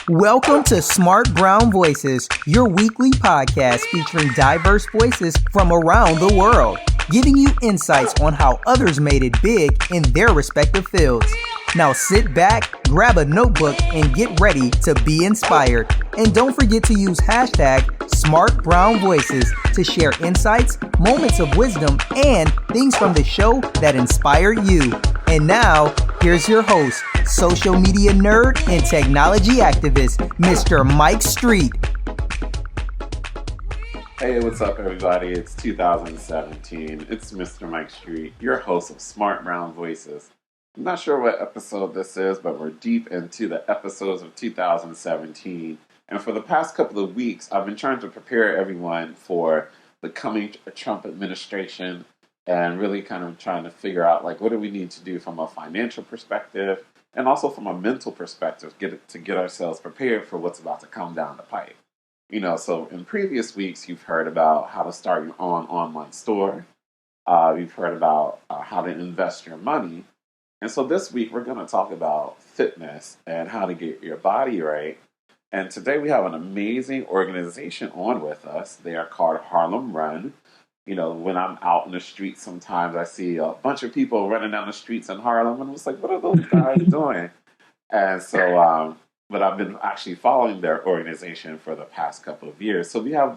Welcome to Smart Brown Voices, your weekly podcast featuring diverse voices from around the world, giving you insights on how others made it big in their respective fields. Now sit back, grab a notebook, and get ready to be inspired. And don't forget to use hashtag #SmartBrownVoices to share insights, moments of wisdom, and things from the show that inspire you. And now, here's your host, social media nerd and technology activist, Mr. Mike Street. Hey, what's up, everybody? It's 2017. It's Mr. Mike Street, your host of Smart Brown Voices. I'm not sure what episode this is, but we're deep into the episodes of 2017. And for the past couple of weeks, I've been trying to prepare everyone for the coming Trump administration and really kind of trying to figure out, like, what do we need to do from a financial perspective and also from a mental perspective to get ourselves prepared for what's about to come down the pipe. You know, so in previous weeks, you've heard about how to start your own online store. You've heard about how to invest your money. And so this week, we're going to talk about fitness and how to get your body right. And today we have an amazing organization on with us. They are called Harlem Run. You know, when I'm out in the streets, sometimes I see a bunch of people running down the streets in Harlem, and I'm just like, what are those guys doing? And so, but I've been actually following their organization for the past couple of years. So we have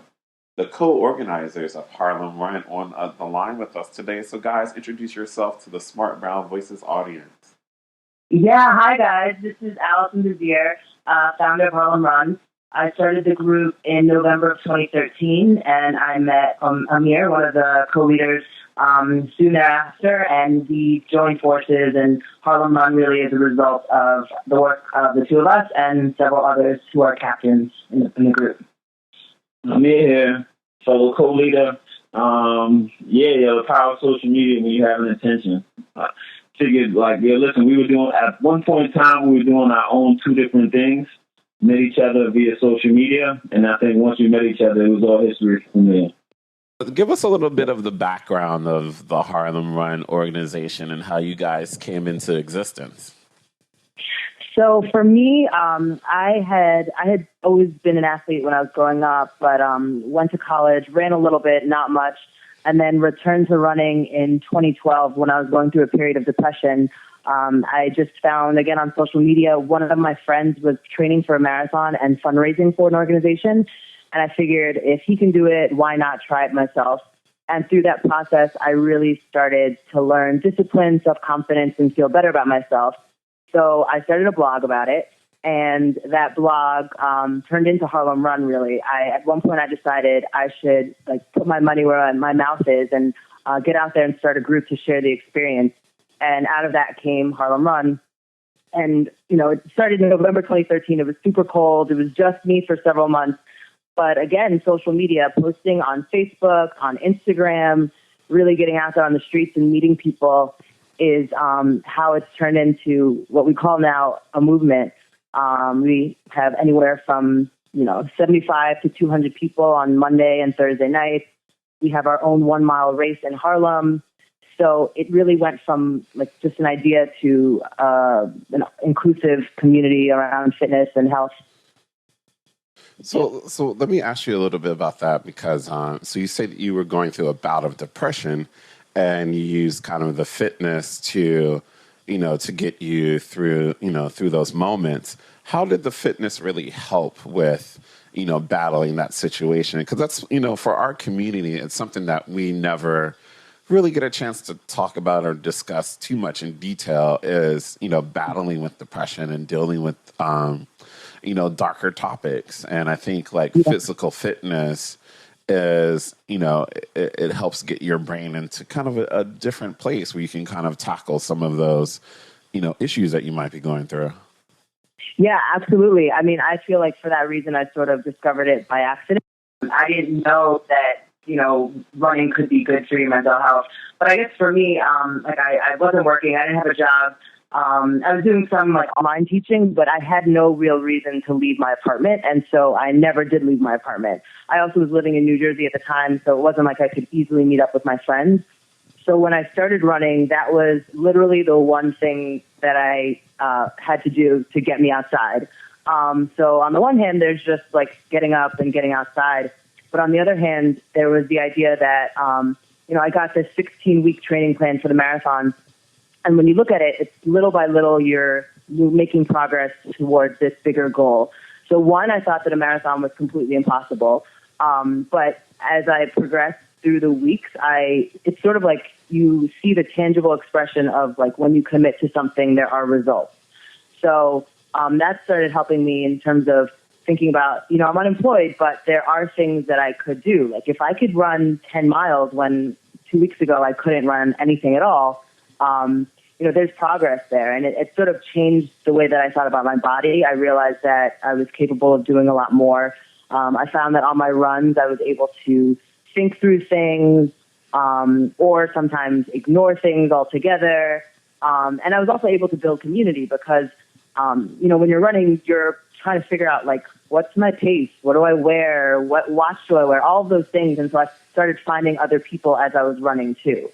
the co-organizers of Harlem Run on the line with us today. So guys, introduce yourself to the Smart Brown Voices audience. Yeah, hi guys. This is Allison Desir, founder of Harlem Run. I started the group in November of 2013, and I met Amir, one of the co-leaders, soon thereafter, and we joined forces, and Harlem Run really is a result of the work of the two of us and several others who are captains in the group. Amir here, fellow co-leader. The power of social media when you have an intention. Figured, listen, we were doing, at one point in time, we were doing our own two different things. Met each other via social media, and I think once we met each other, it was all history from there. Give us a little bit of the background of the Harlem Run organization and how you guys came into existence. So for me, I had always been an athlete when I was growing up, but went to college, ran a little bit, not much, and then returned to running in 2012 when I was going through a period of depression. I just found, again, on social media, one of my friends was training for a marathon and fundraising for an organization. And I figured if he can do it, why not try it myself? And through that process, I really started to learn discipline, self-confidence, and feel better about myself. So I started a blog about it. And that blog turned into Harlem Run, really. At one point, I decided I should put my money where my mouth is and get out there and start a group to share the experience. And out of that came Harlem Run. And, it started in November 2013. It was super cold. It was just me for several months. But again, social media, posting on Facebook, on Instagram, really getting out there on the streets and meeting people is how it's turned into what we call now a movement. We have anywhere from, 75 to 200 people on Monday and Thursday nights. We have our own 1 mile race in Harlem. So it really went from just an idea to an inclusive community around fitness and health. So let me ask you a little bit about that because so you said that you were going through a bout of depression and you used kind of the fitness to get you through those moments. How did the fitness really help with battling that situation? Because that's for our community, it's something that we never really get a chance to talk about or discuss too much in detail is, battling with depression and dealing with, darker topics. And I think physical fitness is, it helps get your brain into kind of a different place where you can kind of tackle some of those, issues that you might be going through. Yeah, absolutely. I mean, I feel like for that reason, I sort of discovered it by accident. I didn't know that running could be good for your mental health. But I guess for me, I wasn't working. I didn't have a job. I was doing some online teaching, but I had no real reason to leave my apartment. And so I never did leave my apartment. I also was living in New Jersey at the time, so it wasn't like I could easily meet up with my friends. So when I started running, that was literally the one thing that I had to do to get me outside. So on the one hand, there's just like getting up and getting outside. But on the other hand, there was the idea that, I got this 16-week training plan for the marathon. And when you look at it, it's little by little, you're making progress towards this bigger goal. So one, I thought that a marathon was completely impossible. But as I progressed through the weeks, it's sort of like you see the tangible expression of like when you commit to something, there are results. So that started helping me in terms of thinking about, I'm unemployed, but there are things that I could do. Like if I could run 10 miles when 2 weeks ago I couldn't run anything at all, there's progress there. And it sort of changed the way that I thought about my body. I realized that I was capable of doing a lot more. I found that on my runs, I was able to think through things or sometimes ignore things altogether. And I was also able to build community because, when you're running, you're trying to figure out, like, what's my pace? What do I wear? What watch do I wear? All of those things. And so I started finding other people as I was running, too.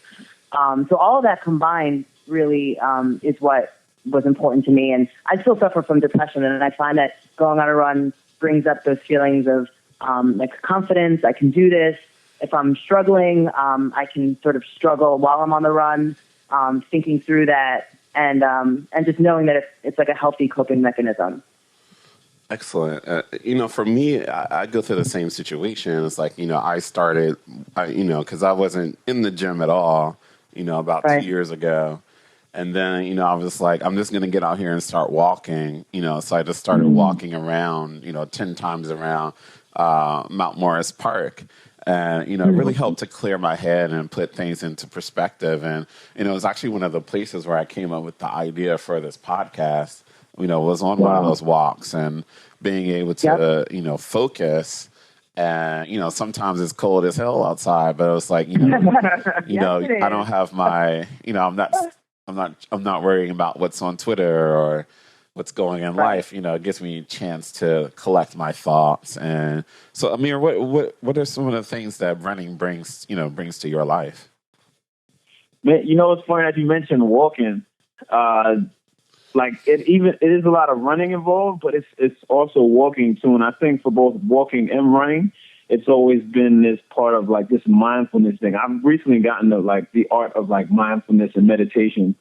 So all of that combined really is what was important to me. And I still suffer from depression, and I find that going on a run brings up those feelings of like confidence. I can do this. If I'm struggling, I can sort of struggle while I'm on the run, thinking through that and just knowing that it's like a healthy coping mechanism. Excellent. For me, I go through the same situation. It's like, I started, because I wasn't in the gym at all, about 2 years ago. And then, I was like, I'm just going to get out here and start walking, so I just started walking around, 10 times around Mount Morris Park. And, it really helped to clear my head and put things into perspective. And, it was actually one of the places where I came up with the idea for this podcast, was on one of those walks and being able to, focus. And, sometimes it's cold as hell outside, but it was like, I don't have my, I'm not worrying about what's on Twitter or what's going in life. It gives me a chance to collect my thoughts. And so, Amir, what are some of the things that running brings to your life? Man, it's funny that you mentioned walking. It is a lot of running involved, but it's also walking too. And I think for both walking and running, it's always been this part of like this mindfulness thing. I've recently gotten to like the art of like mindfulness and meditation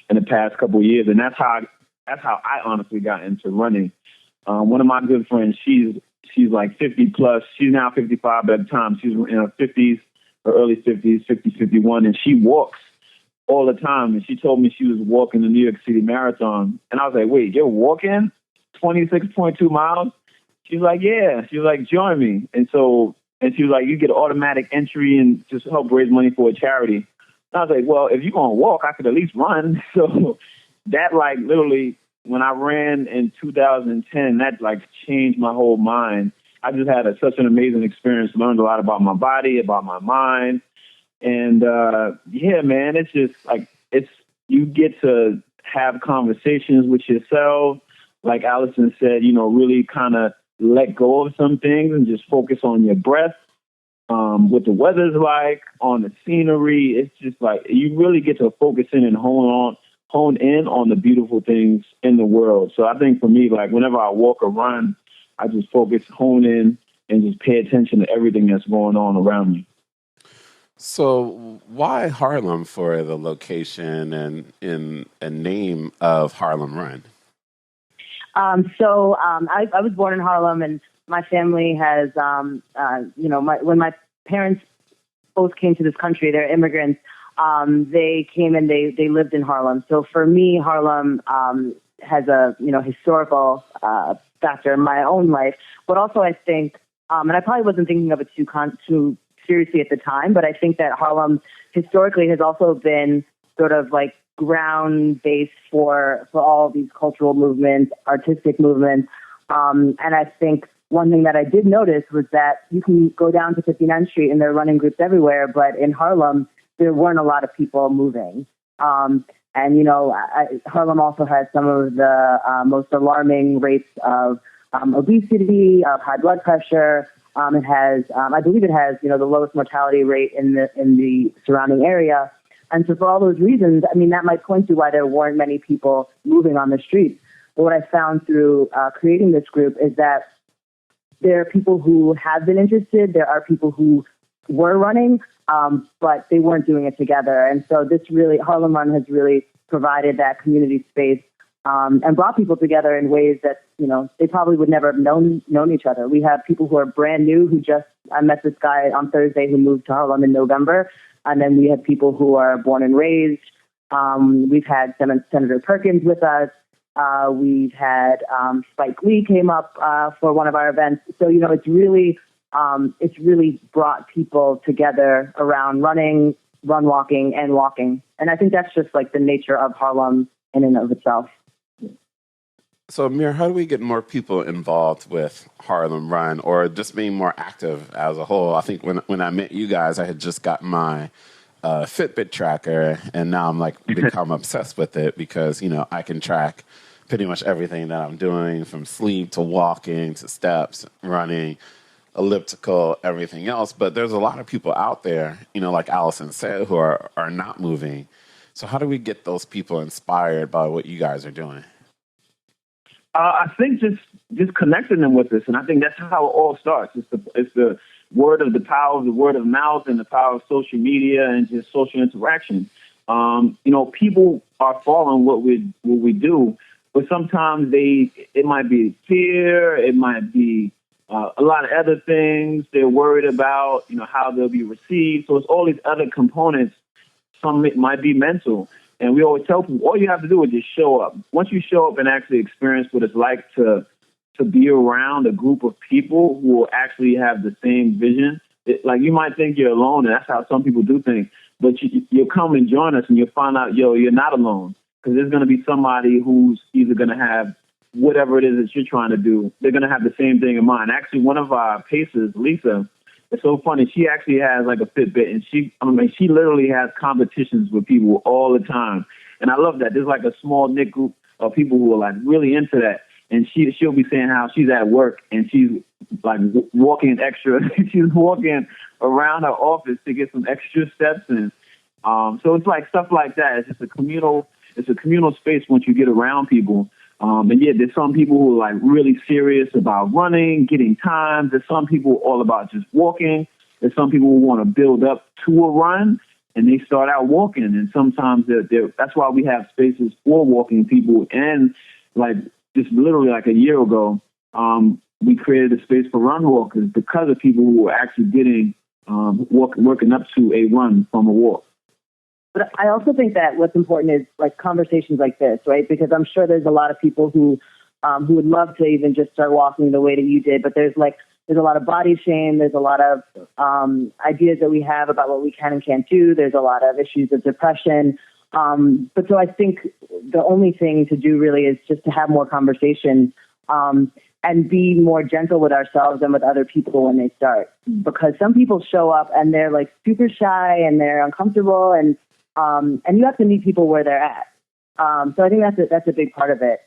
in the past couple of years, and that's how I honestly got into running. One of my good friends, she's like 50 plus. She's now 55, but at the time she was in her 50s, her early 50s, 50, 51, and she walks all the time. And she told me she was walking the New York City Marathon, and I was like, "Wait, you're walking 26.2 miles?" She's like, "Yeah." She's like, "Join me." And she was like, "You get automatic entry and just help raise money for a charity." And I was like, "Well, if you're going to walk, I could at least run." So that like literally when I ran in 2010, that like changed my whole mind. I just had such an amazing experience, learned a lot about my body, about my mind. And man, it's just like, you get to have conversations with yourself. Like Allison said, really kind of let go of some things and just focus on your breath, what the weather's like, on the scenery. It's just like you really get to focus in and hone in on the beautiful things in the world. So I think for me, like whenever I walk or run, I just focus, hone in, and just pay attention to everything that's going on around me. So why Harlem for the location and in a name of Harlem Run? I was born in Harlem, and my family has, when my parents both came to this country, they're immigrants. They came and they lived in Harlem. So for me, Harlem has a historical factor in my own life, but also I think, and I probably wasn't thinking of it too seriously at the time, but I think that Harlem historically has also been sort of like ground base for all of these cultural movements, artistic movements. And I think one thing that I did notice was that you can go down to 59th Street and there are running groups everywhere, but in Harlem, there weren't a lot of people moving. Harlem also has some of the most alarming rates of obesity, of high blood pressure. It has, I believe it has, the lowest mortality rate in the surrounding area. And so for all those reasons, I mean, that might point to why there weren't many people moving on the streets. But what I found through creating this group is that there are people who have been interested. There are people who were running, but they weren't doing it together. And so Harlem Run has really provided that community space and brought people together in ways that, they probably would never have known each other. We have people who are brand new I met this guy on Thursday who moved to Harlem in November. And then we have people who are born and raised. We've had Senator Perkins with us. We've had Spike Lee came up for one of our events. So, it's really brought people together around running, run walking, and walking. And I think that's just like the nature of Harlem in and of itself. So, Amir, how do we get more people involved with Harlem Run or just being more active as a whole? I think when I met you guys, I had just got my Fitbit tracker, and now I'm become obsessed with it because, I can track pretty much everything that I'm doing, from sleep to walking to steps, running, elliptical, everything else. But there's a lot of people out there, like Allison said, who are not moving. So how do we get those people inspired by what you guys are doing? I think just connecting them with us, and I think that's how it all starts. It's the power of the word of mouth and the power of social media and just social interaction. People are following what we do, but sometimes it might be fear, it might be a lot of other things they're worried about. How they'll be received. So it's all these other components. Some might be mental. And we always tell people, all you have to do is just show up. Once you show up and actually experience what it's like to be around a group of people who will actually have the same vision, you might think you're alone, and that's how some people do things. But you'll come and join us, and you'll find out, you're not alone, because there's going to be somebody who's either going to have whatever it is that you're trying to do. They're going to have the same thing in mind. Actually, one of our pacers, Lisa, it's so funny. She actually has like a Fitbit, and she literally has competitions with people all the time. And I love that. There's like a small knit group of people who are like really into that. And she'll be saying how she's at work and she's like walking extra. She's walking around her office to get some extra steps in. So it's like stuff like that. It's just a communal space once you get around people. And yeah, there's some people who are like really serious about running, getting time. There's some people all about just walking. There's some people who want to build up to a run, and they start out walking. And sometimes that's why we have spaces for walking people. And like just literally like a year ago, we created a space for run walkers because of people who are actually getting working up to a run from a walk. But I also think that what's important is like conversations like this, right? Because I'm sure there's a lot of people who would love to even just start walking the way that you did. But there's a lot of body shame. There's a lot of ideas that we have about what we can and can't do. There's a lot of issues of depression. But so I think the only thing to do really is just to have more conversation and be more gentle with ourselves and with other people when they start. Because some people show up and they're like super shy and they're uncomfortable and you have to meet people where they're at. So I think that's a big part of it.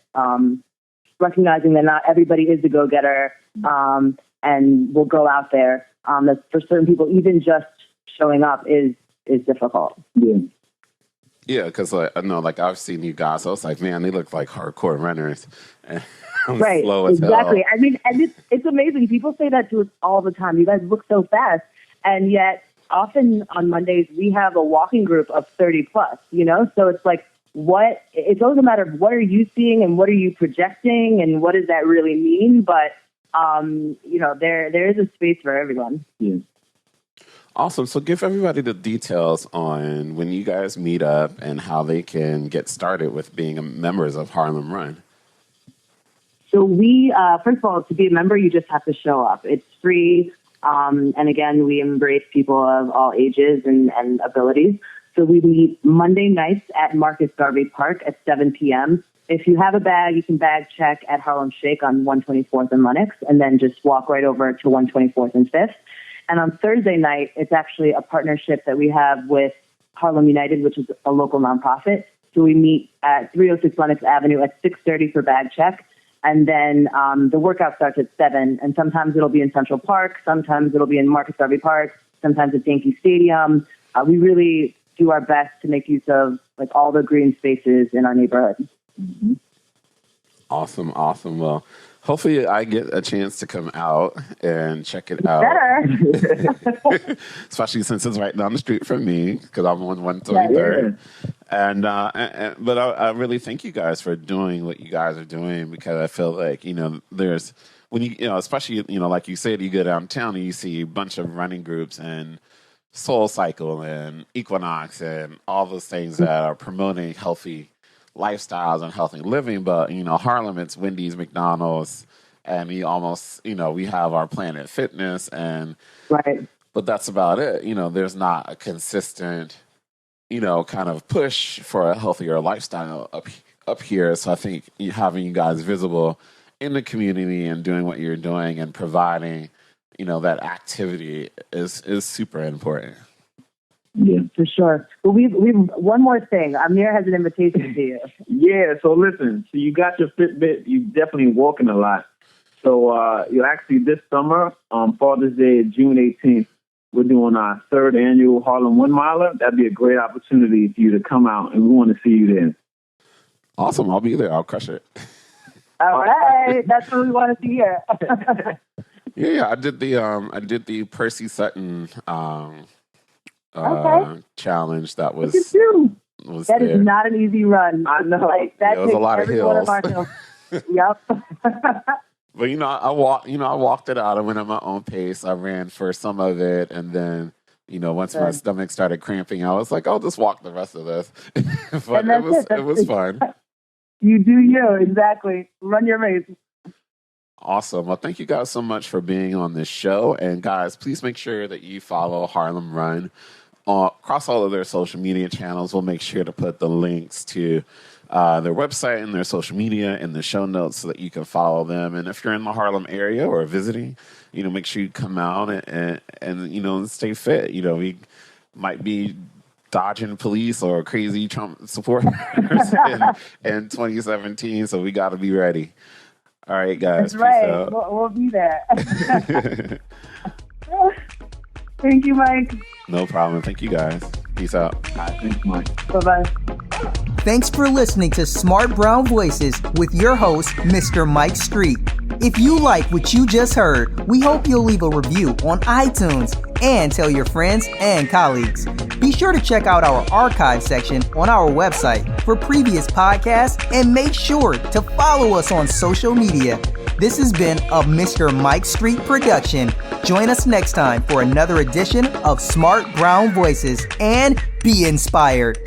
Recognizing that not everybody is the go-getter and will go out there. That for certain people, even just showing up is difficult. Yeah. Yeah, because I know, I've seen you guys. I was like, man, they look like hardcore runners. And I'm right. Slow as exactly. hell. I mean, and it's amazing. People say that to us all the time. You guys look so fast, and yet often on Mondays we have a walking group of 30 plus. So it's like, it's always a matter of what are you seeing and what are you projecting and what does that really mean? But there is a space for everyone. Yeah. Awesome. So give everybody the details on when you guys meet up and how they can get started with being members of Harlem Run. So we, first of all, to be a member, you just have to show up. It's free. And again, we embrace people of all ages and abilities. So we meet Monday nights at Marcus Garvey Park at 7 p.m. If you have a bag, you can bag check at Harlem Shake on 124th and Lenox, and then just walk right over to 124th and 5th. And on Thursday night, it's actually a partnership that we have with Harlem United, which is a local nonprofit. So we meet at 306 Lenox Avenue at 6:30 for bag check. And then the workout starts at 7. And sometimes it'll be in Central Park. Sometimes it'll be in Marcus Garvey Park. Sometimes at Yankee Stadium. We really do our best to make use of all the green spaces in our neighborhood. Mm-hmm. Awesome. Well, hopefully I get a chance to come out and check it out. Better. Especially since it's right down the street from me, because I'm on 123rd. Yeah. But I really thank you guys for doing what you guys are doing, because I feel like, there's, when especially, like you said, you go downtown and you see a bunch of running groups and Soul Cycle and Equinox and all those things that are promoting healthy lifestyles and healthy living. But, Harlem, it's Wendy's, McDonald's, and we almost, we have our Planet Fitness, and right. But that's about it. There's not a consistent, kind of push for a healthier lifestyle up here. So I think having you guys visible in the community and doing what you're doing and providing, that activity is super important. Yeah, for sure. But we one more thing. Amir has an invitation to you. Yeah, so listen, so you got your Fitbit, you definitely walking a lot. So you actually this summer, Father's Day, June 18th, we're doing our 3rd annual Harlem 1 Miler. That'd be a great opportunity for you to come out, and we want to see you there. Awesome, I'll be there. I'll crush it. All right, that's what we want to see here. Yeah, I did the Percy Sutton challenge. That was that there. Is not an easy run. I know. Like, that was a lot of hills. One of our hills. Yep. But I walked it out. I went at my own pace. I ran for some of it, and then once my stomach started cramping, I was like, I'll just walk the rest of this. But it was fun. You do you, exactly. Run your race. Awesome. Well, thank you guys so much for being on this show. And guys, please make sure that you follow Harlem Run across all of their social media channels. We'll make sure to put the links to their website and their social media in the show notes so that you can follow them. And if you're in the Harlem area or visiting, make sure you come out and stay fit. We might be dodging police or crazy Trump supporters in 2017, so we got to be ready. All right, guys. That's right. We'll be there. Thank you, Mike. No problem. Thank you, guys. Peace out. All right, thanks, Mike. Bye-bye. Thanks for listening to Smart Brown Voices with your host, Mr. Mike Street. If you like what you just heard, we hope you'll leave a review on iTunes and tell your friends and colleagues. Be sure to check out our archive section on our website for previous podcasts, and make sure to follow us on social media. This has been a Mr. Mike Street production. Join us next time for another edition of Smart Brown Voices, and be inspired.